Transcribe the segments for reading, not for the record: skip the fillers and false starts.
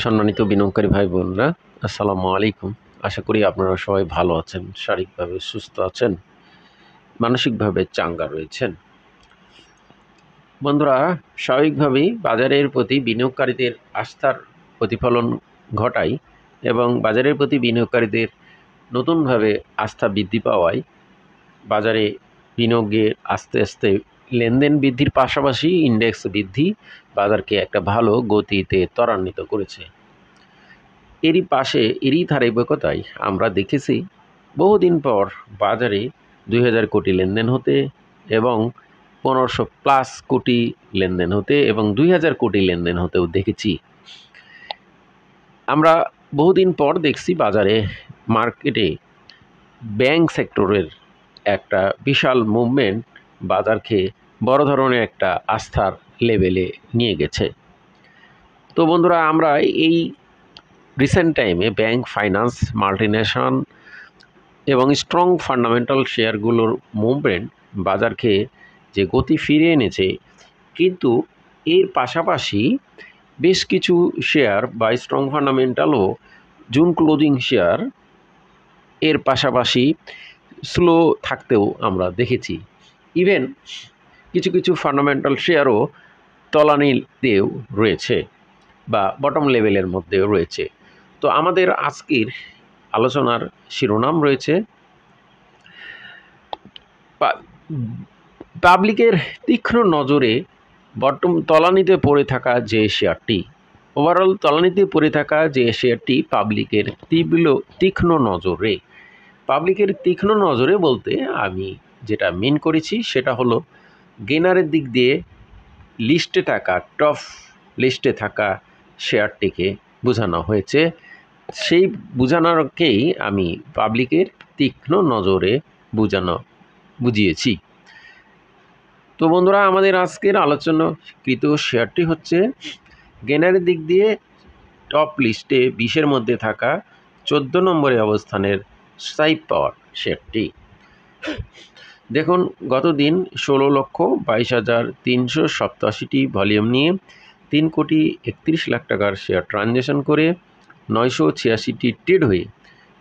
সম্মানিত বিনিয়োগকারী ভাই বোনরা, আসসালামু আলাইকুম। আশা করি আপনারা সবাই ভালো আছেন, শারীরিকভাবে সুস্থ আছেন, মানসিকভাবে চাঙ্গা রয়েছেন। বন্ধুরা, স্বাভাবিকভাবেই বাজারের প্রতি বিনিয়োগকারীদের আস্থার প্রতিফলন ঘটায় এবং বাজারের প্রতি বিনিয়োগকারীদের নতুনভাবে আস্থা বৃদ্ধি পাওয়ায় বাজারে বিনিয়োগের আস্তে আস্তে লেনদেন বৃদ্ধির পাশাপাশি ইন্ডেক্স বৃদ্ধি বাজারকে একটা ভালো গতিতে ত্বরান্বিত করেছে। এরই ধারাবাহিকতায় আমরা দেখেছি বহুদিন পর বাজারে 2000 কোটি লেনদেন হতে এবং 1500+ কোটি লেনদেন হতে এবং 2000 কোটি লেনদেন হতেও দেখেছি। আমরা বহুদিন পর দেখছি বাজারে মার্কেটে ব্যাংক সেক্টরের একটা বিশাল মুভমেন্ট বাজারকে বড় ধরনের একটা আস্থার লেভেলে নিয়ে গেছে। তো বন্ধুরা, আমরা এই রিসেন্ট টাইমে ব্যাংক, ফাইন্যান্স, মাল্টিনেশন এবং স্ট্রং ফান্ডামেন্টাল শেয়ারগুলোর মুভমেন্ট বাজারকে যে গতি ফিরিয়ে এনেছে, কিন্তু এর পাশাপাশি বেশ কিছু শেয়ার বা স্ট্রং ফান্ডামেন্টাল ও জুন ক্লোজিং শেয়ার এর পাশাপাশি স্লো থাকতেও আমরা দেখেছি। ইভেন কিছু কিছু ফান্ডামেন্টাল শেয়ারও তলানিতেও রয়েছে বা বটম লেভেলের মধ্যেও রয়েছে। তো আমাদের আজকের আলোচনার শিরোনাম রয়েছে পাবলিকের তীক্ষ্ণ নজরে তলানিতে পড়ে থাকা যে শেয়ারটি, ওভারঅল তলানিতে পড়ে থাকা যে শেয়ারটি পাবলিকের তীক্ষ্ণ নজরে। পাবলিকের তীক্ষ্ণ নজরে বলতে আমি যেটা মিন করেছি সেটা হলো গেনারের দিক দিয়ে লিস্টে থাকা, টপ লিস্টে থাকা শেয়ারটিকে বোঝানো হয়েছে। সেই বোঝানোকেই আমি পাবলিকের তীক্ষ্ণ নজরে বুঝিয়েছি। তো বন্ধুরা, আমাদের আজকের আলোচনাকৃত শেয়ারটি হচ্ছে গেনারের দিক দিয়ে টপ লিস্টে 20-এর মধ্যে থাকা 14 নম্বরে অবস্থানের সাইপ পাওয়ার শেয়ারটি। দেখুন, গত দিন 16,22,387টি ভলিউম নিয়ে 3,31,00,000 টাকার শেয়ার ট্রানজ্যাকশন করে 986টি ট্রেড হয়ে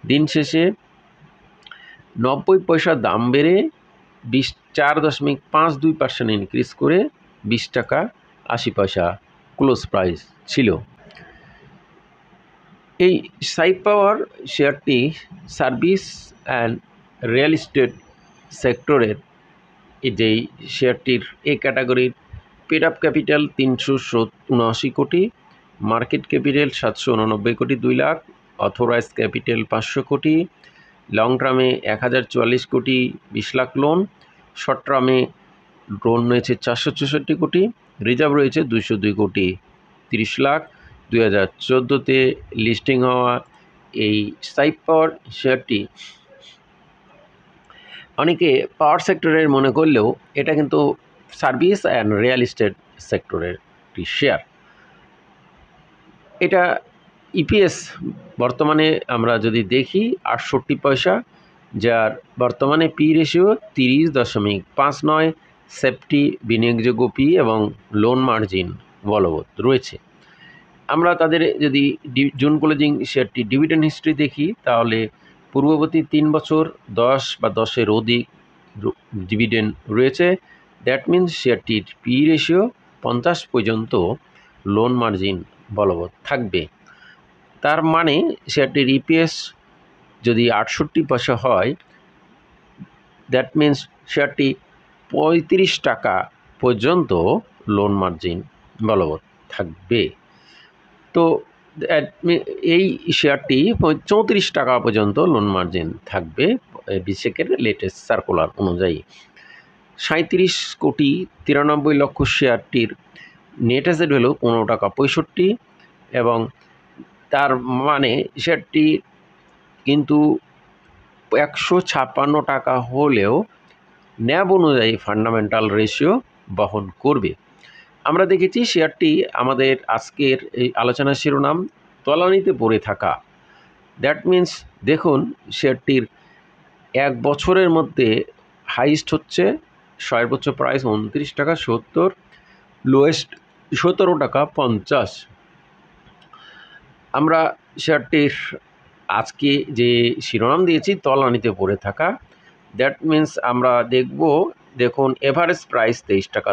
দিন শেষে 90 পয়সা দাম বেড়ে 4.52% ইনক্রিজ করে 20 টাকা 80 পয়সা ক্লোজ প্রাইস ছিল। এই সাইপ পাওয়ার শেয়ারটি সার্ভিস অ্যান্ড রিয়েল এস্টেট সেক্টরের যেই শেয়ারটির এ ক্যাটাগরির পেড আপ ক্যাপিটাল 379 কোটি, মার্কেট ক্যাপিটাল 789 কোটি 2 লাখ, অথরাইজ ক্যাপিটাল 500 কোটি, লং টার্মে 1044 কোটি 20 লাখ লোন, শর্ট টার্মে লোন রয়েছে 464 কোটি, রিজার্ভ রয়েছে 202 কোটি 30 লাখ। 2014-তে লিস্টিং হওয়া এই সাইপ পাওয়ার শেয়ারটি অনেকে পাওয়ার সেক্টরের মনে করলেও এটা কিন্তু সার্ভিস অ্যান্ড রিয়েল এস্টেট সেক্টরের একটি শেয়ার। এটা ইপিএস বর্তমানে আমরা যদি দেখি 68 পয়সা, যার বর্তমানে পি রেশিও 30.59, সেফটি বিনিয়োগযোগ্য পি এবং লোন মার্জিন বলবৎ রয়েছে। আমরা তাদের যদি জুন ক্লোজিং শেয়ারটি ডিভিডেন্ড হিস্ট্রি দেখি, তাহলে পূর্ববর্তী 3 বছর 10 বা 10-এর অধিক ডিভিডেন্ড রয়েছে। দ্যাট মিনস শেয়ারটির পি রেশিও 50 পর্যন্ত লোন মার্জিন বলবৎ থাকবে। তার মানে শেয়ারটির ইপিএস যদি 68 পয়সা হয়, দ্যাট মিনস শেয়ারটি 35 টাকা পর্যন্ত লোন মার্জিন বলবৎ থাকবে। তো এই শেয়ারটি 34 টাকা পর্যন্ত লোন মার্জিন থাকবে বিসেকের লেটেস্ট সার্কুলার অনুযায়ী। 37 কোটি 93 লক্ষ শেয়ারটির নেট অ্যাসেট ভ্যালু 15 টাকা 65, এবং তার মানে শেয়ারটি কিন্তু 156 টাকা হলেও ন্যাব অনুযায়ী ফান্ডামেন্টাল রেশিও বহন করবে। আমরা দেখেছি শেয়ারটি আমাদের আজকের এই আলোচনার শিরোনাম তলানিতে পড়ে থাকা। দ্যাট মিন্স দেখুন, শেয়ারটির 1 বছরের মধ্যে হাইস্ট হচ্ছে সর্বোচ্চ প্রাইস 29 টাকা 70, লোয়েস্ট 17 টাকা 50। আমরা শেয়ারটির আজকে যে শিরোনাম দিয়েছি তলানিতে পড়ে থাকা, দ্যাট মিন্স আমরা দেখুন এভারেজ প্রাইস 23.30 টাকা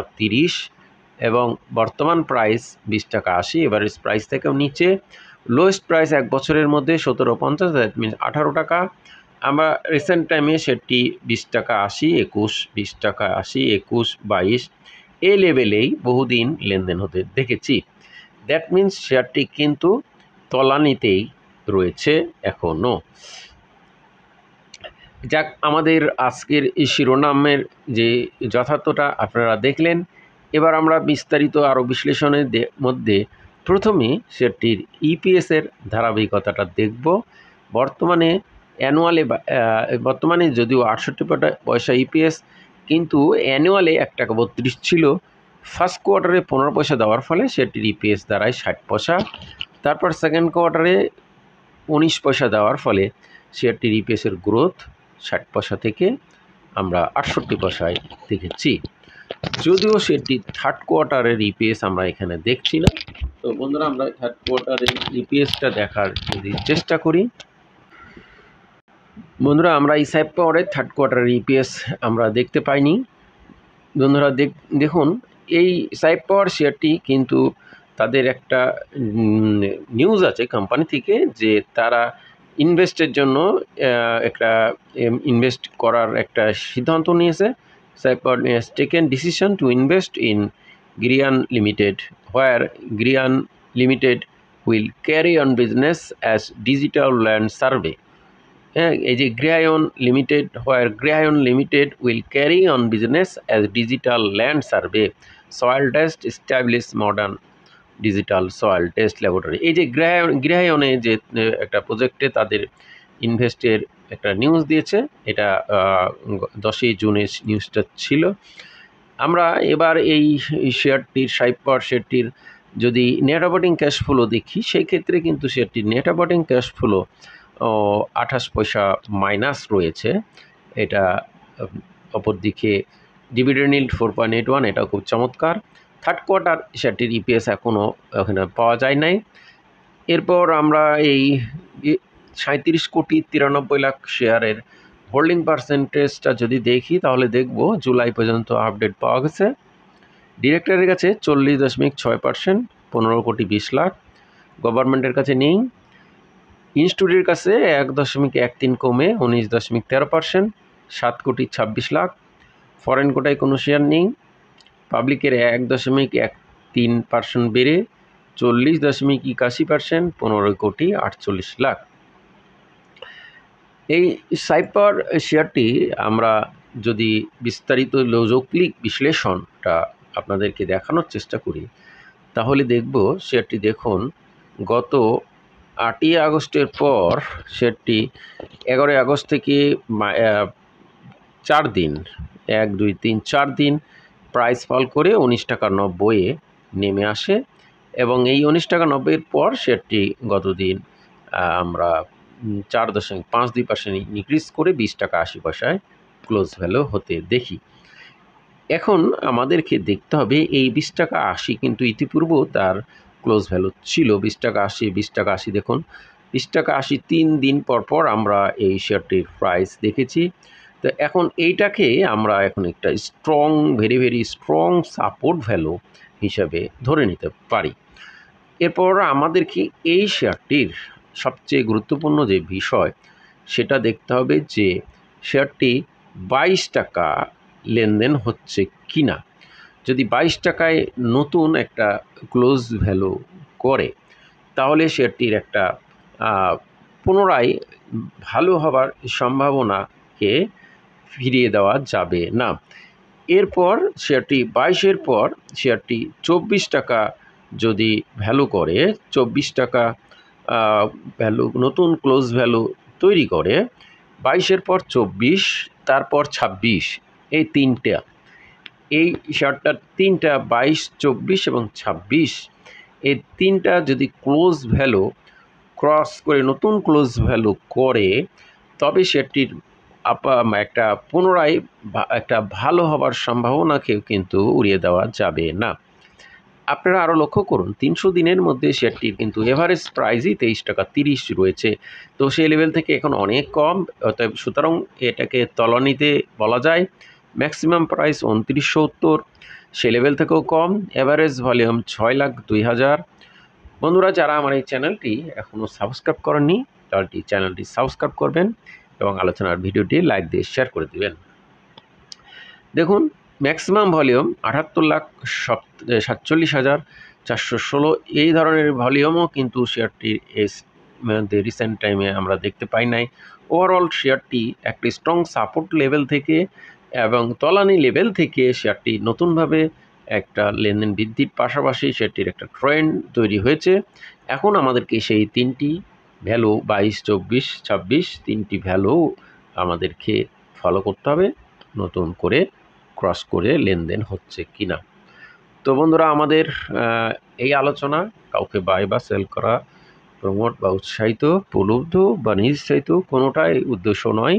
এবং বর্তমান প্রাইস 20.80 টাকা। এভারেজ প্রাইস থেকেও নিচে লোয়েস্ট প্রাইস 1 বছরের মধ্যে 17.50, দ্যাট মিন্স 18 টাকা। আমরা রিসেন্ট টাইমে সেটি 20.80 টাকা, 21, 20 টাকা 80, 21, 22 এই লেভেলেই বহুদিন লেনদেন হতে দেখেছি। দ্যাট মিন্স শেয়ারটি কিন্তু তলানিতেই রয়েছে এখনও। যাক, আমাদের আজকের এই শিরোনামের যে যথার্থটা আপনারা দেখলেন। এবার আমরা বিস্তারিত আরও বিশ্লেষণের মধ্যে প্রথমে শেয়ারটির ইপিএসের ধারাবাহিকতাটা দেখব। বর্তমানে যদিও 68 পয়সা ইপিএস, কিন্তু অ্যানুয়ালে 1 টাকা 32 ছিল। ফার্স্ট কোয়ার্টারে 15 পয়সা দেওয়ার ফলে শেয়ারটির ইপিএস দাঁড়ায় 60 পয়সা। তারপর সেকেন্ড কোয়ার্টারে 19 পয়সা দেওয়ার ফলে শেয়ারটির ইপিএসের গ্রোথ 60 পয়সা থেকে আমরা 68 পয়সায় দেখেছি। যদিও শেয়ারটির থার্ড কোয়ার্টারের ইপিএস আমরা এখানে দেখছি না। তো বন্ধুরা, আমরা থার্ড কোয়ার্টারের ইপিএসটা দেখার যদি চেষ্টা করি, বন্ধুরা আমরা এই সাইপ পাওয়ারের থার্ড কোয়ার্টারের ইপিএস আমরা দেখতে পাইনি। বন্ধুরা দেখুন, এই সাইপ পাওয়ার শেয়ারটি কিন্তু তাদের একটা নিউজ আছে কোম্পানি থেকে যে তারা ইনভেস্টের জন্য ইনভেস্ট করার একটা সিদ্ধান্ত নিয়েছে। সাইপ পাওয়ার has taken decision to invest in Grian Limited, where Grian Limited will carry on business as digital land survey. এই যে Grian Limited, where Grian Limited will carry on business as digital land survey, soil test, establish modern digital soil test laboratory. এই যে গ্রায়নে যে একটা প্রজেক্টে তাদের ইনভেস্টের একটা news দিয়েছে, এটা 10ই জুনের নিউজটা ছিল। আমরা এবার এই শেয়ারটির সাইপ পাওয়ার শেয়ারটির যদি নেট অপারেটিং ক্যাশ ফ্লো দেখি, সেই ক্ষেত্রে কিন্তু শেয়ারটির নেট অপারেটিং ক্যাশ ফ্লো 28 পয়সা মাইনাস রয়েছে। এটা অপরদিকে ডিভিডেন্ড yield 4.81, এটাও খুব চমৎকার। থার্ড কোয়ার্টার শেয়ারটির ইপিএস এখনও ওখানে পাওয়া যায় নাই। এরপর আমরা এই 37,93,00,000 শেয়ারের হোল্ডিং পার্সেন্টেজটা যদি দেখি, তাহলে দেখব জুলাই পর্যন্ত আপডেট পাওয়া গেছে। ডিরেক্টরের কাছে 40.6%, 15,20,00,000। গভর্নমেন্টের কাছে নেই। ইনস্টিটিউটের কাছে 1.13 কমে 19.13%, 7,26,00,000। ফরেন কোটায় কোনো শেয়ার নেই। পাবলিকের 1.13% বেড়ে 40.81%, 15,48,00,000। এই সাইপ পাওয়ার শেয়ারটি আমরা যদি বিস্তারিত যৌক্তিক বিশ্লেষণটা আপনাদেরকে দেখানোর চেষ্টা করি, তাহলে দেখব শেয়ারটি দেখুন গত 8ই আগস্টের পর শেয়ারটি 11ই আগস্ট থেকে 4 দিন 1, 2, 3, 4 দিন প্রাইস ফল করে 19.90 টাকা নেমে আসে এবং এই 19.90 টাকা পর শেয়ারটি গতদিন আমরা 4.52% ইনক্রিজ করে 20.80 টাকা ক্লোজ ভ্যালু হতে দেখি। এখন আমাদেরকে দেখতে হবে এই 20.80 টাকা কিন্তু ইতিপূর্বেও তার ক্লোজ ভ্যালু ছিল 20.80 টাকা। 20.80 টাকা দেখুন, 20.80 টাকা 3 দিন পর আমরা এই শেয়ারটির প্রাইস দেখেছি। তো এখন এইটাকে আমরা এখন একটা strong, very very strong support value হিসাবে ধরে নিতে পারি। এরপর আমাদেরকে এই শেয়ারটির সবচেয়ে গুরুত্বপূর্ণ যে বিষয় সেটা দেখতে হবে যে শেয়ারটি 22 টাকা লেনদেন হচ্ছে কিনা। যদি 22 টাকায় নতুন একটা ক্লোজ ভ্যালু করে, তাহলে শেয়ারটির একটা পুনরায় ভালো হবার সম্ভাবনাকে ফিরিয়ে দেওয়া যাবে না। এরপর শেয়ারটি 22-এর পর শেয়ারটি 24 টাকা যদি ভ্যালু করে, 24 টাকা ভ্যালু নতুন ক্লোজ ভ্যালু তৈরি করে, 22-এর পর 24, তারপর 26, এই তিনটা, এই শেয়ারটার তিনটা 22, 24 এবং 26, এই তিনটা যদি ক্লোজ ভ্যালু ক্রস করে নতুন ক্লোজ ভ্যালু করে, তবে শেয়ারটির একটা পুনরায় একটা ভালো হবার সম্ভাবনাকেও কিন্তু উড়িয়ে দেওয়া যাবে না। আপনারা আরও লক্ষ্য করুন 300 দিনের মধ্যে শেয়ারটির কিন্তু এভারেজ প্রাইসই 23 টাকা 30 রয়েছে। তো সেই লেভেল থেকে এখন অনেক কম, অতএব সুতরাং এটাকে তলানিতে বলা যায়। ম্যাক্সিমাম প্রাইস 2970, সে লেভেল থেকেও কম। Average volume 6,02,000। বন্ধুরা, যারা আমার এই চ্যানেলটি এখনও সাবস্ক্রাইব করেননি তাহলে চ্যানেলটি সাবস্ক্রাইব করবেন এবং আলোচনার ভিডিওটি লাইক দিয়ে শেয়ার করে দেবেন। দেখুন, ম্যাক্সিমাম ভলিউম 78,47,416, এই ধরনের ভলিউমও কিন্তু শেয়ারটির রিসেন্ট টাইমে আমরা দেখতে পাই নাই। ওভারঅল শেয়ারটি একটি স্ট্রং সাপোর্ট লেভেল থেকে এবং তলানি লেভেল থেকে শেয়ারটি নতুনভাবে একটা লেনদেন বৃদ্ধির পাশাপাশি সেটির একটা ট্রেন্ড তৈরি হয়েছে। এখন আমাদেরকে সেই তিনটি ভ্যালু 22, 24, 26 তিনটি ভ্যালু আমাদেরকে ফলো করতে হবে, নতুন করে ক্রস করে লেনদেন হচ্ছে কিনা। তো বন্ধুরা, আমাদের এই আলোচনা কাউকে বাই বা সেল করা, প্রমোট বা উৎসাহিত, প্রলুব্ধ বা নিরুৎসাহিত কোনোটাই উদ্দেশ্য নয়।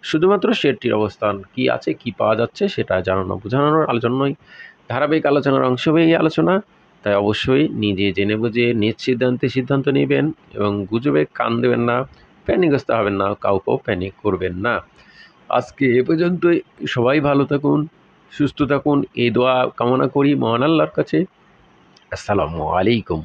শুধুমাত্র শেয়ারটির অবস্থান কি আছে, কি পাওয়া যাচ্ছে সেটা জানানো বোঝানোর আলোচনায় ধারাবাহিক আলোচনার অংশ হয়ে এই আলোচনা। তাই অবশ্যই নিজে জেনে বুঝে নিজ সিদ্ধান্ত নেবেন এবং গুজবে কান দেবেন না, প্যানিকগ্রস্ত হবেন না, কাউকেও প্যানিক করবেন না। আজকে এ পর্যন্তই। সবাই ভালো থাকুন, সুস্থ থাকুন, এই দোয়া কামনা করি মহান আল্লাহর কাছে। আসসালামু আলাইকুম।